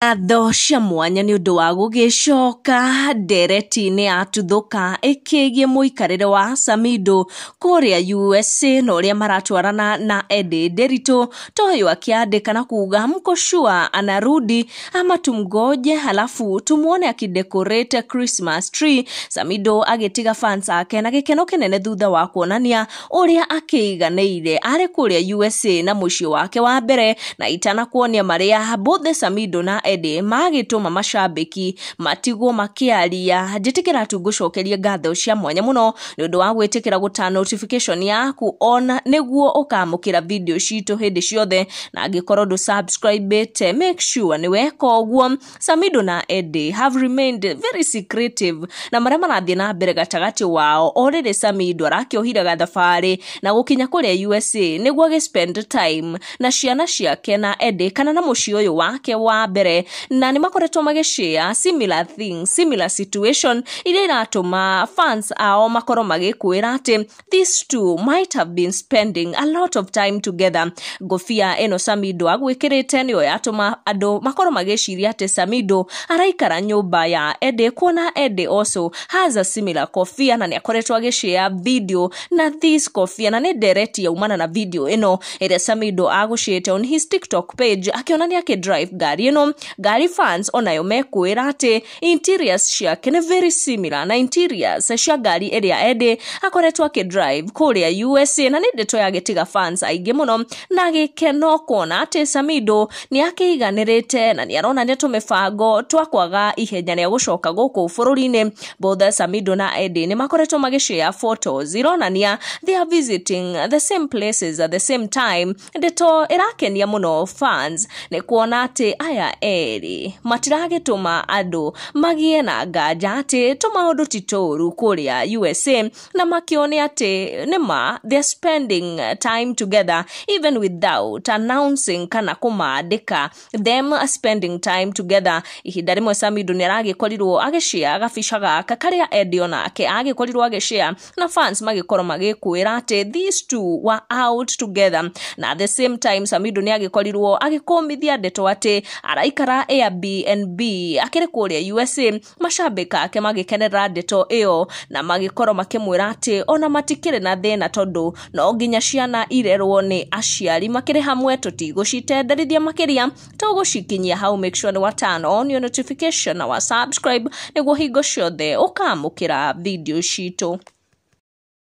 Ngatho cia mwanya ni undu wa gugicoka ndereti-ini atuthuka ikigie muikarire wa Samidoh kuria USA na uria maratwarana na Ndeto. Toyo akiandika na kuga mko sure anarudi ama tumgoje halafu tumuone akidecorate Christmas tree. Samidoh agitiga fans ake na gikeno kinene thutha wa kuonania uria akiiganeire ari kuria USA na mucio wake wa mbere na itana kuonia maria both Samidoh na magituma mashabiki matigwo makiaria. Nditikira tungucokerie ngatho cia mwanya muno ni undu wa gwitikira guta notification yaku on niguo ukamukira video citu hindi ciothe, na angikorwo du subscribe te make sure ni weka uguo. Samidoh na have remained very secretive na maria marathie na mbere gatagati wao. Already Samidoh arakiohira gathabari na gukinya kuria USA niguo agi-spend time na ciana ciake na kana na muci uyu wake wa mbere, na ni makoretwo magishare similar things, similar situation ile iratuma fans ao makoro magikwira ati these two might have been spending a lot of time together. Ngofia eno Samidoh agwikirite niyo yatuma andu makoro magiciria ati Samidoh araikara nyumba ya kuona also has a similar kofia, na ni akoretwo agishare video na this kofia, na ni direct ya umana na video eno ere Samidoh agushite on his TikTok page akionania ke drive gari eno. Gari fans onayo mekwira ati interiors ciake ni very similar na interiors cia gari eria akoretwo akidrive kuria USA, na ni Ndeto yagitiga fans aingi muno na gikeno kuona ati Samidoh ni akiiganirite na ni arona ni tumifango twakwaga ihenya ni gucoka guku bururi-ini. Both Samidoh na ni makoretwo magishare photos ironania they are visiting the same places at the same time. Ndeto irakenia muno fans ni kuona ati aya matiragituma andu magie na nganja ati tumaundu titoru kuria USA, na makione ati nima they are spending time together even without announcing kana kumaandika them spending time together. Ihinda rimwe Samidoh ni aragikorirwo agishare gabica gaka karia onake agikorirwo agishare na fans magikorwo magikwira ati these two were out together, na at the same time Samidoh ni agikorirwo agikomithia Ndeto ati araikara Airbnb akiri kuria USA. Mashabika ake magikenera Ndeto iyo na magikorwo makimwira ati ona matikire na thina tondu no nginya ciana irerwo ni aciari makiri hamwe tutigucitenderithia makiria tugucikinyia hau. Make sure ni turn on your notification na subscribe niguo hingo ciothe ukamukira video citu.